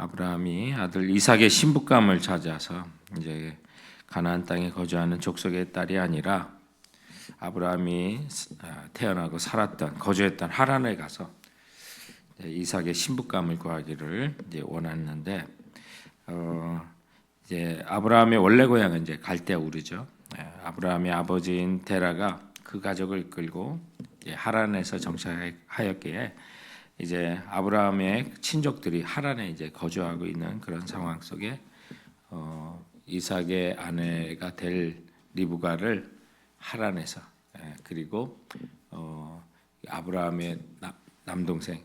아브라함이 아들 이삭의 신부감을 찾아서 이제 가나안 땅에 거주하는 족속의 딸이 아니라 아브라함이 태어나고 살았던 거주했던 하란에 가서 이삭의 신부감을 구하기를 이제 원했는데 이제 아브라함의 원래 고향은 이제 갈대아 우르죠. 아브라함의 아버지인 데라가 그 가족을 이끌고 하란에서 정착하였기에 이제 아브라함의 친족들이 하란에 이제 거주하고 있는 그런 상황 속에 이삭의 아내가 될 리브가를 하란에서 그리고 아브라함의 남동생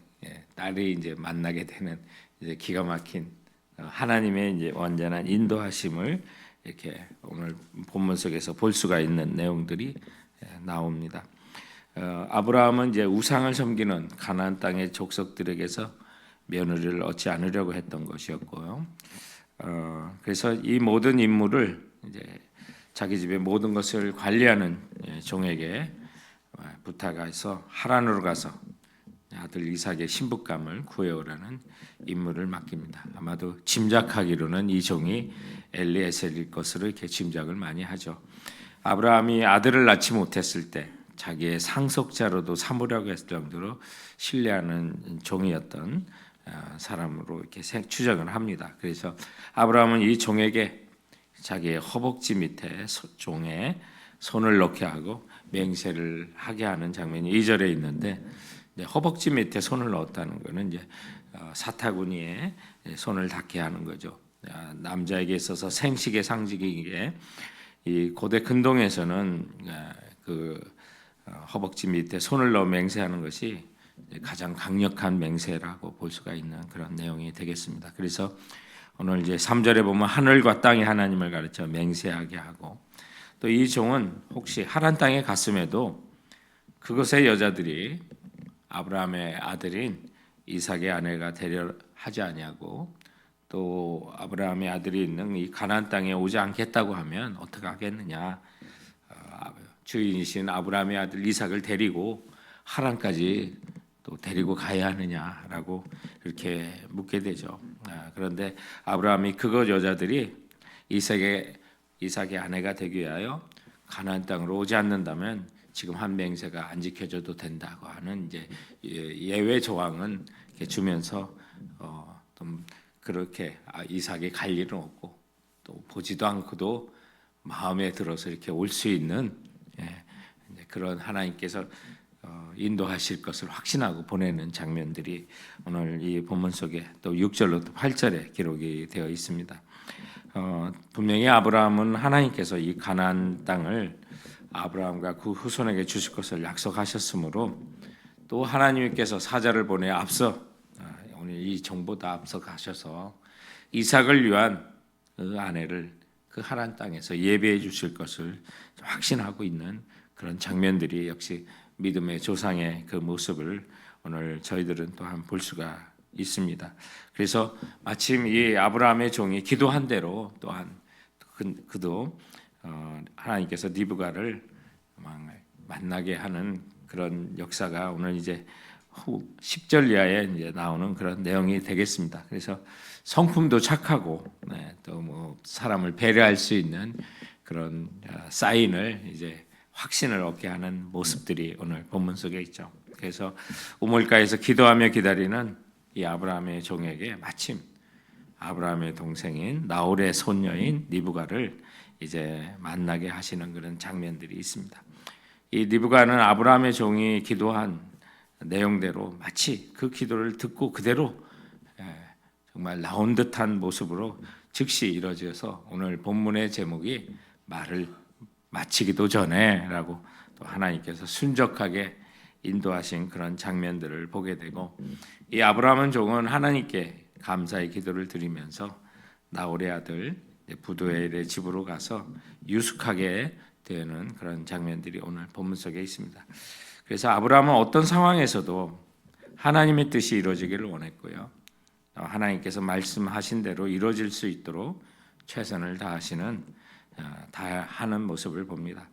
딸이 이제 만나게 되는 이제 기가 막힌 하나님의 이제 완전한 인도하심을 이렇게 오늘 본문 속에서 볼 수가 있는 내용들이 나옵니다. 아브라함은 이제 우상을 섬기는 가나안 땅의 족속들에게서 며느리를 얻지 않으려고 했던 것이었고요. 그래서 이 모든 임무를 이제 자기 집의 모든 것을 관리하는 종에게 부탁해서 하란으로 가서 아들 이삭의 신부감을 구해오라는 임무를 맡깁니다. 아마도 짐작하기로는 이 종이 엘리에셀일 것으로 이렇게 짐작을 많이 하죠. 아브라함이 아들을 낳지 못했을 때 자기의 상속자로도 삼으려고 했을 정도로 신뢰하는 종이었던 사람으로 이렇게 추정을 합니다. 그래서 아브라함은 이 종에게 자기의 허벅지 밑에 종에 손을 넣게 하고 맹세를 하게 하는 장면이 2절에 있는데 허벅지 밑에 손을 넣었다는 것은 이제 사타구니에 손을 닿게 하는 거죠. 남자에게 있어서 생식의 상징이기에 이 고대 근동에서는 그 허벅지 밑에 손을 넣어 맹세하는 것이 가장 강력한 맹세라고 볼 수가 있는 그런 내용이 되겠습니다. 그래서 오늘 이제 3절에 보면 하늘과 땅이 하나님을 가르쳐 맹세하게 하고 또 이 종은 혹시 하란 땅에 갔음에도 그곳의 여자들이 아브라함의 아들인 이삭의 아내가 되려 하지 아니하고 또 아브라함의 아들이 있는 이 가나안 땅에 오지 않겠다고 하면 어떻게 하겠느냐? 주인이신 아브라함의 아들 이삭을 데리고 하란까지 또 데리고 가야 하느냐라고 이렇게 묻게 되죠. 그런데 아브라함이 그것 여자들이 이삭의 아내가 되기 위하여 가나안 땅으로 오지 않는다면 지금 한 맹세가 안 지켜져도 된다고 하는 이제 예외 조항은 주면서 좀 그렇게 이삭이 갈 일은 없고 또 보지도 않고도 마음에 들어서 이렇게 올 수 있는 그런 하나님께서 인도하실 것을 확신하고 보내는 장면들이 오늘 이 본문 속에 또 6절로 8절에 기록이 되어 있습니다. 분명히 아브라함은 하나님께서 이 가나안 땅을 아브라함과 그 후손에게 주실 것을 약속하셨으므로 또 하나님께서 사자를 보내 앞서 오늘 이 정보다 앞서 가셔서 이삭을 위한 그 아내를 그 하란 땅에서 예배해 주실 것을 확신하고 있는 그런 장면들이 역시 믿음의 조상의 그 모습을 오늘 저희들은 또한 볼 수가 있습니다. 그래서 마침 이 아브라함의 종이 기도한 대로 또한 그도 하나님께서 리브가를 만나게 하는 그런 역사가 오늘 이제 후 10절 이하에 이제 나오는 그런 내용이 되겠습니다. 그래서 성품도 착하고 또 뭐 사람을 배려할 수 있는 그런 사인을 이제 확신을 얻게 하는 모습들이 오늘 본문 속에 있죠. 그래서 우물가에서 기도하며 기다리는 이 아브라함의 종에게 마침 아브라함의 동생인 나홀의 손녀인 리브가를 이제 만나게 하시는 그런 장면들이 있습니다. 이 리브가는 아브라함의 종이 기도한 내용대로 마치 그 기도를 듣고 그대로 정말 나온 듯한 모습으로 즉시 이루어져서 오늘 본문의 제목이 말을 마치기도 전에라고 또 하나님께서 순적하게 인도하신 그런 장면들을 보게 되고 이 아브라함 종은 하나님께 감사의 기도를 드리면서 나홀의 아들 부두엘의 집으로 가서 유숙하게 되는 그런 장면들이 오늘 본문 속에 있습니다. 그래서 아브라함은 어떤 상황에서도 하나님의 뜻이 이루어지기를 원했고요. 하나님께서 말씀하신 대로 이루어질 수 있도록 최선을 다하시는 다하는 모습을 봅니다.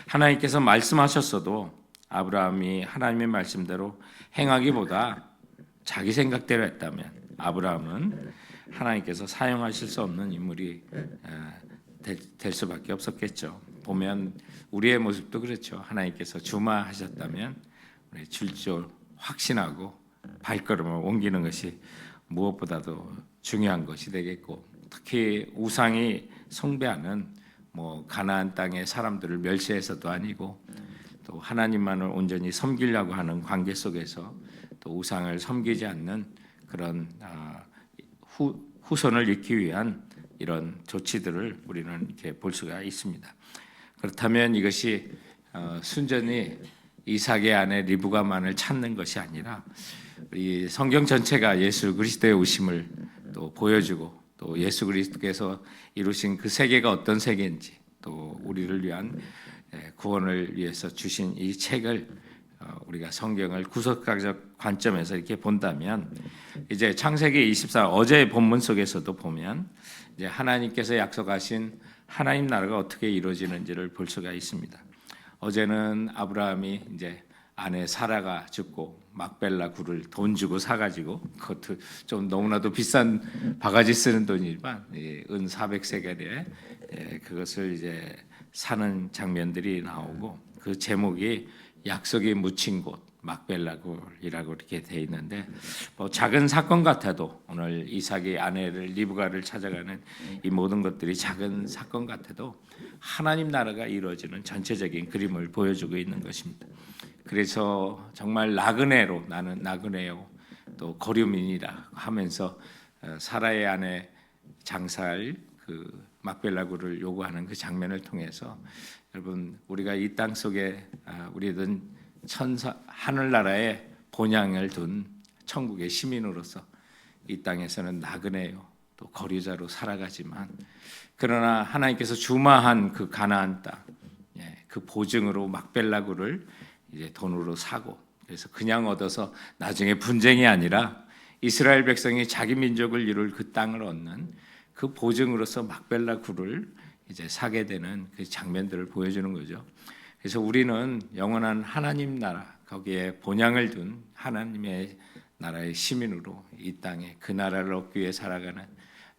하나님께서 말씀하셨어도 아브라함이 하나님의 말씀대로 행하기보다 자기 생각대로 했다면 아브라함은 하나님께서 사용하실 수 없는 인물이 될 수밖에 없었겠죠. 보면 우리의 모습도 그렇죠. 하나님께서 주마하셨다면 우리 줄줄 확신하고 발걸음을 옮기는 것이 무엇보다도 중요한 것이 되겠고, 특히 우상이 숭배하는 가나안 땅의 사람들을 멸시해서도 아니고 또 하나님만을 온전히 섬기려고 하는 관계 속에서 또 우상을 섬기지 않는 그런 후손을 잇기 위한 이런 조치들을 우리는 이렇게 볼 수가 있습니다. 그렇다면 이것이 순전히 이삭의 아내 리브가만을 찾는 것이 아니라 이 성경 전체가 예수 그리스도의 오심을 또 보여주고, 또 예수 그리스도께서 이루신 그 세계가 어떤 세계인지, 또 우리를 위한 구원을 위해서 주신 이 책을 우리가 성경을 구속학적 관점에서 이렇게 본다면, 이제 창세기 24 어제의 본문 속에서도 보면 이제 하나님께서 약속하신 하나님 나라가 어떻게 이루어지는지를 볼 수가 있습니다. 어제는 아브라함이 이제 아내 사라가 죽고 막벨라 굴을 돈 주고 사가지고, 그것도 좀 너무나도 비싼 바가지 쓰는 돈이지만 은 400세겔에 그것을 이제 사는 장면들이 나오고, 그 제목이 약속이 묻힌 곳 막벨라 굴이라고 이렇게 돼 있는데, 작은 사건 같아도 오늘 이삭이 아내를 리브가를 찾아가는 이 모든 것들이 작은 사건 같아도 하나님 나라가 이루어지는 전체적인 그림을 보여주고 있는 것입니다. 그래서 정말 나그네로, 나는 나그네요 또 거류민이라 하면서 사라의 아내 장사할 그 막벨라 굴을 요구하는 그 장면을 통해서, 여러분 우리가 이 땅 속에 우리는 천사 하늘나라의 본향을 둔 천국의 시민으로서 이 땅에서는 나그네요 또 거류자로 살아가지만, 그러나 하나님께서 주마한 그 가나안 땅, 그 보증으로 막벨라 굴을 이제 돈으로 사고, 그래서 그냥 얻어서 나중에 분쟁이 아니라 이스라엘 백성이 자기 민족을 이룰 그 땅을 얻는 그 보증으로서 막벨라 굴을 이제 사게 되는 그 장면들을 보여주는 거죠. 그래서 우리는 영원한 하나님 나라, 거기에 본향을 둔 하나님의 나라의 시민으로 이 땅에 그 나라를 얻기 위해 살아가는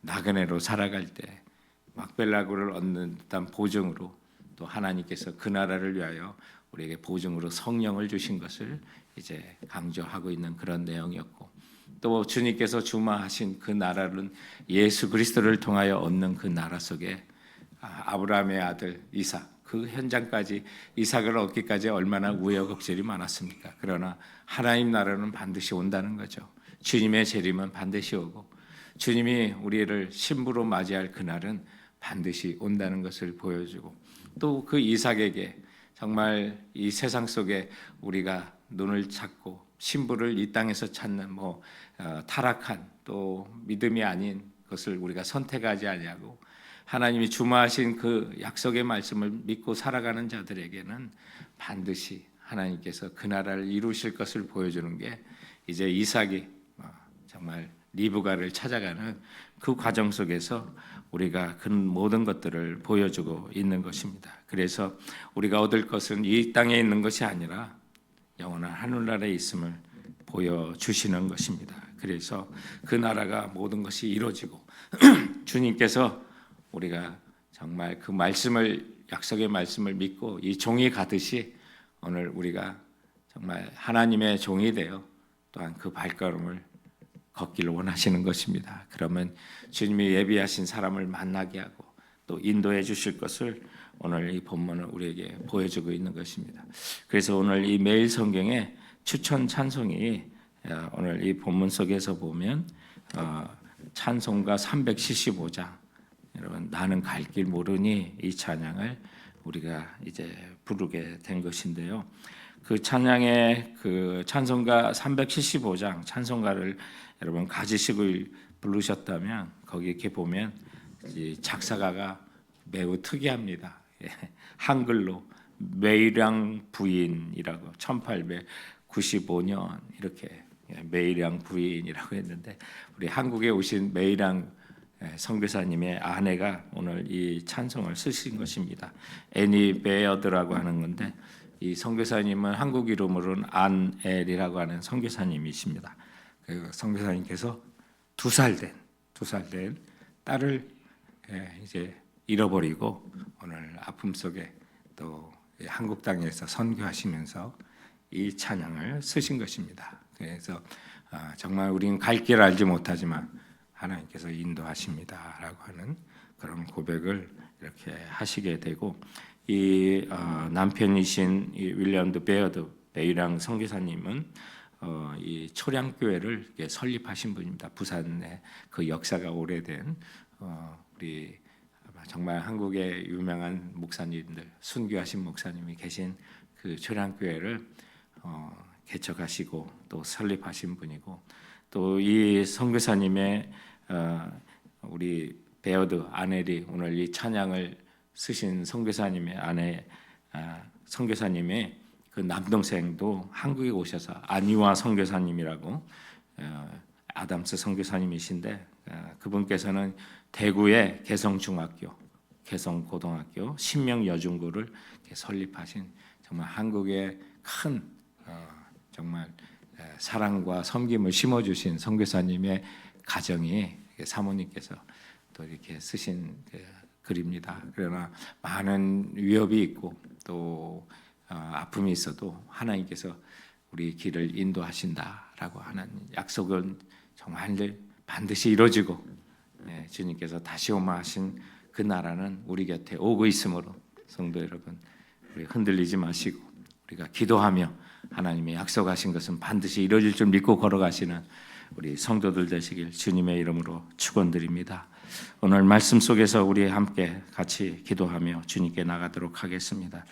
나그네로 살아갈 때 막벨라 굴을 얻는 듯한 보증으로, 또 하나님께서 그 나라를 위하여 우리에게 보증으로 성령을 주신 것을 이제 강조하고 있는 그런 내용이었고, 또 주님께서 주마하신 그 나라는 예수 그리스도를 통하여 얻는 그 나라 속에 아브라함의 아들 이삭, 그 현장까지 이삭을 얻기까지 얼마나 우여곡절이 많았습니까? 그러나 하나님 나라는 반드시 온다는 거죠. 주님의 재림은 반드시 오고 주님이 우리를 신부로 맞이할 그날은 반드시 온다는 것을 보여주고, 또 그 이삭에게 정말 이 세상 속에 우리가 눈을 찾고 신부를 이 땅에서 찾는 타락한 또 믿음이 아닌 것을 우리가 선택하지 아니하고 하나님이 주마하신 그 약속의 말씀을 믿고 살아가는 자들에게는 반드시 하나님께서 그 나라를 이루실 것을 보여주는 게 이제 이삭이 정말 리브가를 찾아가는 그 과정 속에서 우리가 그 모든 것들을 보여주고 있는 것입니다. 그래서 우리가 얻을 것은 이 땅에 있는 것이 아니라 영원한 하늘나라에 있음을 보여주시는 것입니다. 그래서 그 나라가 모든 것이 이루어지고 주님께서 우리가 정말 그 말씀을, 약속의 말씀을 믿고 이 종이 가듯이 오늘 우리가 정말 하나님의 종이 되어 또한 그 발걸음을 걷기를 원하시는 것입니다. 그러면 주님이 예비하신 사람을 만나게 하고 또 인도해 주실 것을 오늘 이 본문을 우리에게 보여주고 있는 것입니다. 그래서 오늘 이 매일 성경의 추천 찬송이 오늘 이 본문 속에서 보면 찬송가 375장, 여러분 나는 갈 길 모르니, 이 찬양을 우리가 이제 부르게 된 것인데요. 그 찬양의 그 찬송가 375장 찬송가를 여러분 가지시고 부르셨다면 거기 이렇게 보면 이 작사가가 매우 특이합니다. 한글로 매일양 부인이라고 1895년 이렇게 매일양 부인이라고 했는데, 우리 한국에 오신 매일양 선교사님의 아내가 오늘 이 찬송을 쓰신 것입니다. 애니 베어드라고 하는 건데, 이 선교사님은 한국 이름으로는 안엘이라고 하는 선교사님이십니다. 그 선교사님께서 2살 살 된 딸을 이제 잃어버리고 오늘 아픔 속에 또 한국 땅에서 선교하시면서 이 찬양을 쓰신 것입니다. 그래서 정말 우리는 갈 길 알지 못하지만 하나님께서 인도하십니다라고 하는 그런 고백을 이렇게 하시게 되고, 이 남편이신 이 윌리엄 베어드 베이랑 선교사님은 이 초량교회를 설립하신 분입니다. 부산에 그 역사가 오래된 우리 정말 한국의 유명한 목사님들, 순교하신 목사님이 계신 그 초량교회를 개척하시고 또 설립하신 분이고, 또 이 선교사님의 우리 베어드 아넬이 오늘 이 찬양을 쓰신 선교사님의 아내 선교사님의 그 남동생도 한국에 오셔서 안유아 선교사님이라고 아담스 선교사님이신데, 그분께서는 대구의 개성중학교, 개성고등학교, 신명여중고를 설립하신 정말 한국의 큰 정말 사랑과 섬김을 심어주신 선교사님의 가정이 사모님께서 또 이렇게 쓰신 글입니다. 그러나 많은 위협이 있고 또 아픔이 있어도 하나님께서 우리 길을 인도하신다라고 하는 약속은 정말 반드시 이루어지고, 주님께서 다시 오마 하신 그 나라는 우리 곁에 오고 있으므로 성도 여러분, 우리 흔들리지 마시고 우리가 기도하며 하나님의 약속하신 것은 반드시 이루어질 줄 믿고 걸어가시는 우리 성도들 되시길 주님의 이름으로 축원드립니다. 오늘 말씀 속에서 우리 함께 같이 기도하며 주님께 나가도록 하겠습니다.